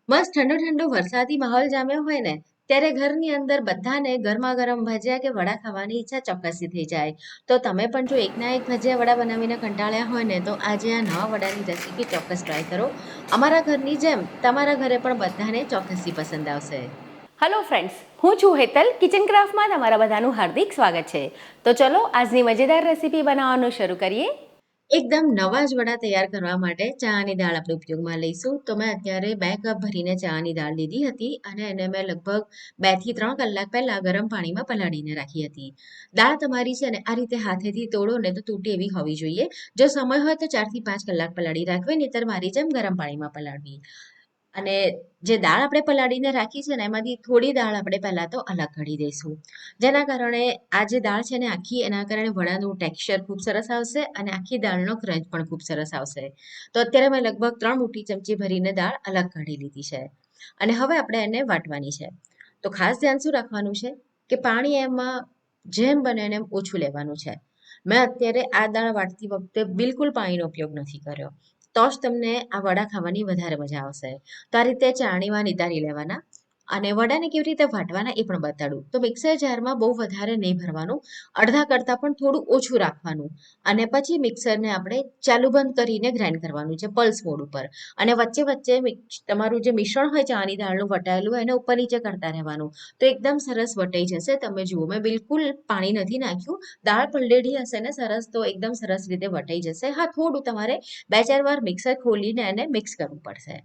મસ્ત ઠંડો ઠંડો વરસાદી માહોલ જામ્યો હોય ને ત્યારે ઘરની અંદર બધાને ગરમા ગરમ ભજીયા કે વડા ખાવાની ઈચ્છા ચોક્કસથી થઈ જાય. તો તમે પણ જો એકના એક ભજીયા વડા બનાવીને કંટાળ્યા હોય ને તો આજે આ નવા વડાની રેસીપી ચોક્કસ ટ્રાય કરો. અમારા ઘરની જેમ તમારા ઘરે પણ બધાને ચોક્કસથી પસંદ આવશે. હેલો ફ્રેન્ડ્સ, હું છું હેતલ. કિચન ક્રાફ્ટમાં તમારા બધાનું હાર્દિક સ્વાગત છે. તો ચલો આજની મજેદાર રેસીપી બનાવવાનું શરૂ કરીએ. એકદમ નવા જ વડા તૈયાર કરવા માટે ચણાની દાળ આપણે ઉપયોગમાં લઈશું. તો મેં અત્યારે 2 કપ ભરીને ચણાની દાળ લીધી હતી અને એને મેં લગભગ 2 થી 3 કલાક પહેલા ગરમ પાણીમાં પલાળીને રાખી હતી. દાળ તમારી છે ને આ રીતે હાથેથી તોડો ને તો તૂટે એવી હોવી જોઈએ. જો સમય હોય તો 4 થી 5 કલાક પલાળી રાખવી, નહીંતર મારી જેમ ગરમ પાણીમાં પલાળવી. અને જે દાળ આપણે પલાળીને રાખી છે ને એમાંથી થોડી દાળ આપણે પહેલા તો અલગ કાઢી દઈશું. જેના કારણે આ જે દાળ છે ને આખી એના કારણે વડાનું ટેક્સચર ખૂબ સરસ આવશે અને આખી દાળનો ક્રંચ પણ ખૂબ સરસ આવશે. તો અત્યારે મેં લગભગ 3 મોટી ચમચી ભરીને દાળ અલગ કાઢી લીધી છે. અને હવે આપણે એને વાટવાની છે. તો ખાસ ધ્યાન શું રાખવાનું છે કે પાણી એમાં જેમ બને એમ ઓછું લેવાનું છે. મેં અત્યારે આ દાળ વાટતી વખતે બિલકુલ પાણીનો ઉપયોગ નથી કર્યો. તો જ તમને આ વડા ખાવાની વધારે મજા આવશે. તો આ રીતે ચાળણીમાં નિતારી લેવાના અને વડાને કેવી રીતે વાટવાના એ પણ બતાડું. તો મિક્સર જારમાં બહુ વધારે નહીં ભરવાનું, અડધા કરતાં પણ થોડું ઓછું રાખવાનું અને પછી મિક્સરને આપણે ચાલુ બંધ કરીને ગ્રાઇન્ડ કરવાનું છે પલ્સ મોડ ઉપર. અને વચ્ચે વચ્ચે તમારું જે મિશ્રણ હોય ચાની દાળનું વટાયેલું એને ઉપર નીચે કરતા રહેવાનું. તો એકદમ સરસ વટાઈ જશે. તમે જુઓ મેં બિલકુલ પાણી નથી નાખ્યું. દાળ પલળેલી હશે ને સરસ તો એકદમ સરસ રીતે વટાઈ જશે. હા, થોડું તમારે 2-4 વાર મિક્સર ખોલીને એને મિક્સ કરવું પડશે.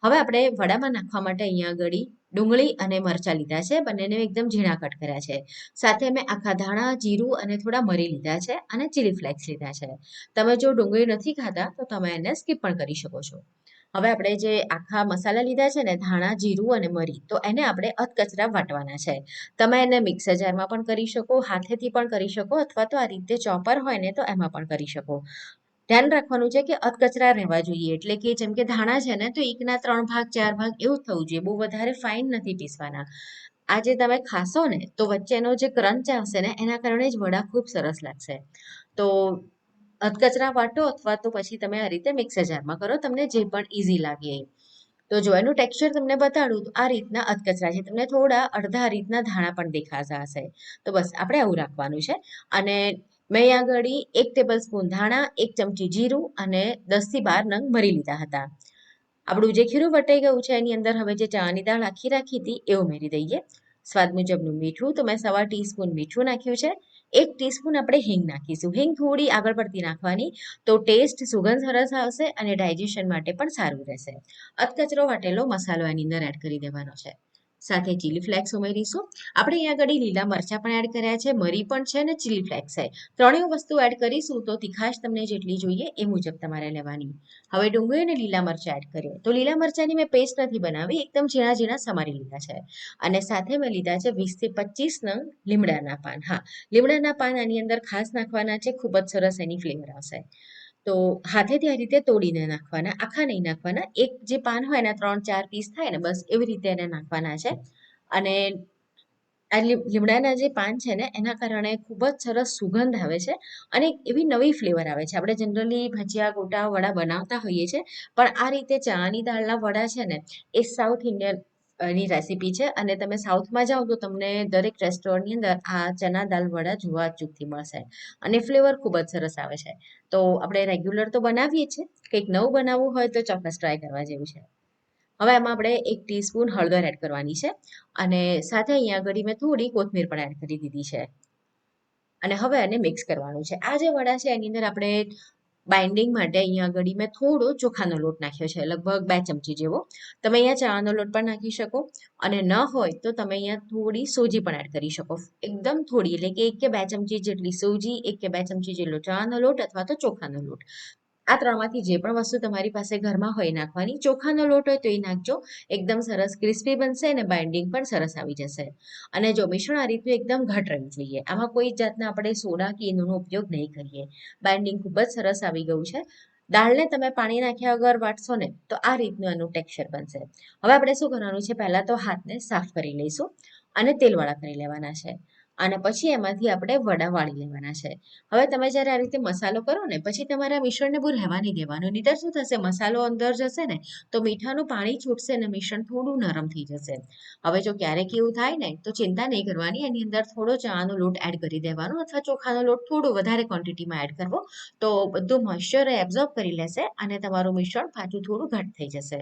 હવે આપણે વડામાં નાખવા માટે અહીંયા આગળ ડુંગળી અને મરચાં લીધા છે. બંનેને એકદમ ઝીણા કટ કર્યા છે. સાથે મેં આખા ધાણા, જીરું અને થોડા મરી લીધા છે અને ચીલી ફ્લેક્સ લીધા છે. તમે જો ડુંગળી નથી ખાતા તો તમે એને સ્કીપ પણ કરી શકો છો. હવે આપણે જે આખા મસાલા લીધા છે ને ધાણા, જીરું અને મરી, તો એને આપણે અધકચરા વાટવાના છે. તમે એને મિક્સર જારમાં પણ કરી શકો, હાથેથી પણ કરી શકો અથવા તો આ રીતે ચોપર હોય ને તો એમાં પણ કરી શકો. ધ્યાન રાખવાનું છે કે અધકચરા રહેવા જોઈએ. એટલે કે જેમ કે ધાણા છે ને તો 1/3 ભાગ 4 ભાગ એવું જ થવું જોઈએ. બહુ વધારે ફાઇન નથી પીસવાના. આ જે તમે ખાશો ને તો વચ્ચેનો જે ક્રંચ આવશે ને એના કારણે જ વડા ખૂબ સરસ લાગશે. તો અધકચરા વાટો અથવા તો પછી તમે આ રીતે મિક્સર જારમાં કરો, તમને જે પણ ઇઝી લાગે એ. તો જો એનું ટેક્સચર તમને બતાડું તો આ રીતના અધકચરા છે. તમને થોડા અડધા રીતના ધાણા પણ દેખાતા હશે. તો બસ આપણે આવું રાખવાનું છે. અને મેં અહીંયા આગળ 1 ટેબલ સ્પૂન ધાણા, 1 ચમચી જીરું અને 10 થી 12 નંગ મરી લીધા હતા. આપણું જે ખીરું વટાઈ ગયું છે એની અંદર હવે જે ચણાની દાળ આખી રાખી હતી એ ઉમેરી દઈએ. સ્વાદ મુજબનું મીઠું, તો મેં 1/4 ટીસ્પૂન મીઠું નાખ્યું છે. 1 ટીસ્પૂન આપણે હિંગ નાખીશું. હિંગ થોડી આગળ પડતી નાખવાની, તો ટેસ્ટ સુગંધ સરસ આવશે અને ડાયજેશન માટે પણ સારું રહેશે. અધકચરો વાટેલો મસાલો એની અંદર એડ કરી દેવાનો છે. સાથે ચીલી ફ્લેક્સ ઉમેરીશું. આપણે અહીંયા આગળ લીલા મરચાં પણ એડ કર્યા છે, મરી પણ છે અને ચીલી ફ્લેક્સ છે. ત્રણેય વસ્તુ એડ કરીશું તો તીખાશ તમને જેટલી જોઈએ એ મુજબ તમારે લેવાની. હવે ડુંગળી અને લીલા મરચાં એડ કરીએ. તો લીલા મરચાંની મેં પેસ્ટ નથી બનાવી, એકદમ ઝીણા ઝીણા સમારી લીધા છે. અને સાથે મેં લીધા છે 20 થી 25 નંગ લીમડાના પાન. હા, લીમડાના પાન આની અંદર ખાસ નાખવાના છે, ખૂબ જ સરસ એની ફ્લેવર આવશે. તો હાથેથી આ રીતે તોડીને નાખવાના, આખા નહીં નાખવાના. એક જે પાન હોય એના 3-4 પીસ થાય ને બસ એવી રીતે એને નાખવાના છે. અને આ લીમડાના જે પાન છે ને એના કારણે ખૂબ જ સરસ સુગંધ આવે છે અને એક એવી નવી ફ્લેવર આવે છે. આપણે જનરલી ભજીયા, ગોટા, વડા બનાવતા હોઈએ છીએ, પણ આ રીતે ચણાની દાળના વડા છે ને એ સાઉથ ઇન્ડિયન ની રેસીપી છે અને તમે સાઉથમાં જાઓ તો તમને દરેક રેસ્ટોરન્ટની અંદર આ ચના દાળ વડા જોવા ચૂકથી મળશે અને ફ્લેવર ખૂબ જ સરસ આવે છે. તો આપણે રેગ્યુલર તો બનાવીએ છીએ, કંઈક નવું બનાવવું હોય તો ચોક્કસ ટ્રાય કરવા જેવું છે. હવે એમાં આપણે 1 ટીસ્પૂન હળદર એડ કરવાની છે અને સાથે અહીંયા આગળ મેં થોડી કોથમીર પણ એડ કરી દીધી છે. અને હવે એને મિક્સ કરવાનું છે. આ જે વડા છે એની અંદર આપણે બાઇન્ડિંગ માટે અહીંયા આગળ મેં થોડો ચોખાનો લોટ નાખ્યો છે, લગભગ 2 ચમચી જેવો. તમે અહીંયા ચણાનો લોટ પણ નાખી શકો અને ન હોય તો તમે અહીંયા થોડી સોજી પણ એડ કરી શકો. એકદમ થોડી, એટલે કે 1 કે 2 ચમચી જેટલી સોજી, 1 કે 2 ચમચી જેટલો ચણાનો લોટ અથવા તો ચોખાનો લોટ. આ ત્રણમાંથી જે પણ વસ્તુ તમારી પાસે ઘરમાં હોય નાખવાની. ચોખાનો લોટ હોય તો એ નાખજો. એકદમ સરસ ક્રિસ્પી બનશે અને બાઇન્ડિંગ પણ સરસ આવી જશે. અને જો મિશ્રણ આ રીતનું એકદમ ઘટ રહેવું જોઈએ. આમાં કોઈ જાતના આપણે સોડા કે ઈનોનો ઉપયોગ નહીં કરીએ. બાઇન્ડિંગ ખૂબ જ સરસ આવી ગયું છે. દાળને તમે પાણી નાખ્યા વગર વાટશો ને તો આ રીતનું એનું ટેક્સચર બનશે. હવે આપણે શું કરવાનું છે, પહેલા તો હાથને સાફ કરી લઈશું અને તેલવાળા કરી લેવાના છે. અને પછી એમાંથી આપણે વડા વાળી લેવાના છે. હવે તમે જ્યારે આ રીતે મસાલો કરો ને પછી તમારે આ મિશ્રણને બહુ રહેવા નહીં દેવાનું, નહીંતર શું થશે, મસાલો અંદર જશે ને તો મીઠાનું પાણી છૂટશે અને મિશ્રણ થોડું નરમ થઈ જશે. હવે જો ક્યારેક એવું થાય ને તો ચિંતા નહીં કરવાની, એની અંદર થોડો ચણાનો લોટ એડ કરી દેવાનો અથવા ચોખાનો લોટ થોડો વધારે ક્વોન્ટિટીમાં એડ કરવો, તો બધું મોઇશ્ચર એબ્ઝોર્બ કરી લેશે અને તમારું મિશ્રણ પાછું થોડું ઘટ થઈ જશે.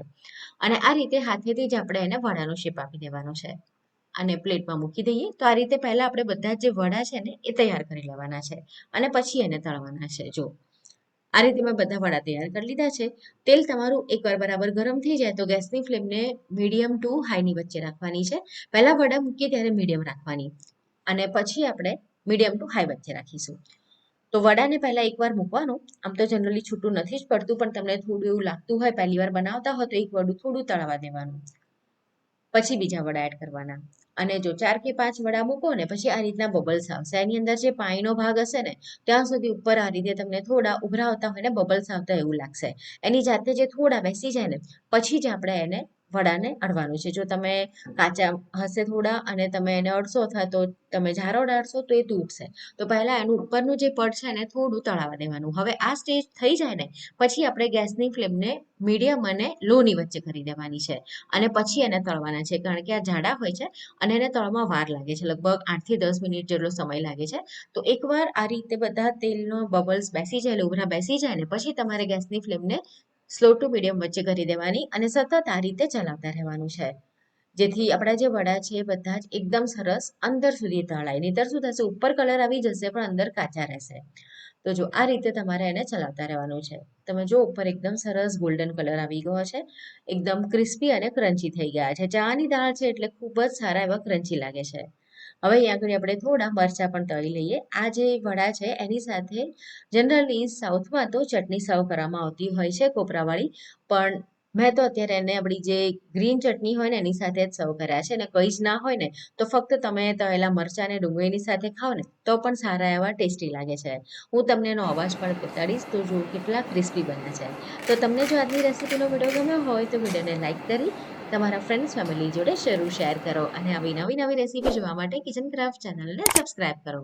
અને આ રીતે હાથેથી જ આપણે એને વડાનો શેપ આપી દેવાનો છે અને પ્લેટમાં મૂકી દઈએ. તો આ રીતે પહેલા આપણે બધા જે વડા છે ને એ તૈયાર કરી લેવાના છે અને પછી એને તળવાના છે. જો આ રીતે મેં બધા વડા તૈયાર કરી લીધા છે. તેલ તમારું એકવાર બરાબર ગરમ થઈ જાય તો ગેસની ફ્લેમને મીડિયમ ટુ હાઈની વચ્ચે રાખવાની છે. પહેલા વડા મૂકીએ ત્યારે મીડિયમ રાખવાની અને પછી આપણે મીડિયમ ટુ હાઈ વચ્ચે રાખીશું. તો વડાને પહેલા એકવાર મૂકવાનું, આમ તો જનરલી છૂટું નથી જ પડતું, પણ તમને થોડું એવું લાગતું હોય પહેલી વાર બનાવતા હોય તો એક વડું થોડું તળવા દેવાનું, પછી બીજા વડા એડ કરવાના. અને જો 4 કે 5 વડા મૂકો ને પછી આ રીતના બબલ્સ આવશે, એની અંદર જે પાણીનો ભાગ હશે ને ત્યાં સુધી ઉપર આ રીતે તમને થોડા ઉભરાવતા હોય ને બબલ્સ આવતા એવું લાગશે. એની જાતે જે થોડા બેસી જાય ને પછી જ આપણે એને વડાને અડવાનું છે. જો તમે કાચા હશે થોડા અને તમે એને અડશો અથવા તો તમે જારો અડાડશો તો એ તૂટશે. તો પહેલા એનું ઉપરનું જે પડ છે ને થોડું તળાવા દેવાનું. હવે આ સ્ટેજ થઈ જાય ને પછી આપણે ગેસની ફ્લેમને મીડિયમ અને લોની વચ્ચે કરી દેવાની છે અને પછી એને તળવાના છે, કારણ કે આ જાડા હોય છે અને એને તળવામાં વાર લાગે છે, લગભગ 8 થી 10 મિનિટ જેટલો સમય લાગે છે. તો એકવાર આ રીતે બધા તેલનો બબલ્સ બેસી જાય, ઉભરા બેસી જાય ને પછી તમારે ગેસની ફ્લેમને સ્લો ટુ મીડિયમ વચ્ચે કરી દેવાની અને સતત આ રીતે ચલાવતા રહેવાનું છે, જેથી આપણા જે વડા છે એ બધા જ એકદમ સરસ અંદર સુધી તળાય. નહીંતર શું થશે, ઉપર કલર આવી જશે પણ અંદર કાચા રહેશે. તો જો આ રીતે તમારે એને ચલાવતા રહેવાનું છે. તમે જો ઉપર એકદમ સરસ ગોલ્ડન કલર આવી ગયો છે, એકદમ ક્રિસ્પી અને ક્રન્ચી થઈ ગયા છે. ચણાની દાળ છે એટલે ખૂબ જ સારા એવા ક્રન્ચી લાગે છે. હવે અહીંયા આગળ આપણે થોડા મરચાં પણ તળી લઈએ. આ જે વડા છે એની સાથે જનરલી સાઉથમાં તો ચટણી સર્વ કરવામાં આવતી હોય છે કોપરાવાળી, પણ મેં તો અત્યારે એને આપણી જે ગ્રીન ચટણી હોય ને એની સાથે જ સર્વ કર્યા છે. અને કંઈ જ ના હોય ને તો ફક્ત તમે તળેલા મરચાં અને ડુંગળીની સાથે ખાઓ ને તો પણ સારા એવા ટેસ્ટી લાગે છે. હું તમને એનો અવાજ પણ બતાડીશ તો જો કેટલા ક્રિસ્પી બને છે. તો તમને જો આજની રેસીપીનો વિડીયો ગમ્યો હોય તો વિડીયોને લાઇક કરી તમારા ફ્રેન્ડ્સ ફેમિલી જોડે શેર કરો અને આવી નવી રેસીપી જોવા માટે કિચન ક્રાફ્ટ ચેનલને સબસ્ક્રાઇબ કરો.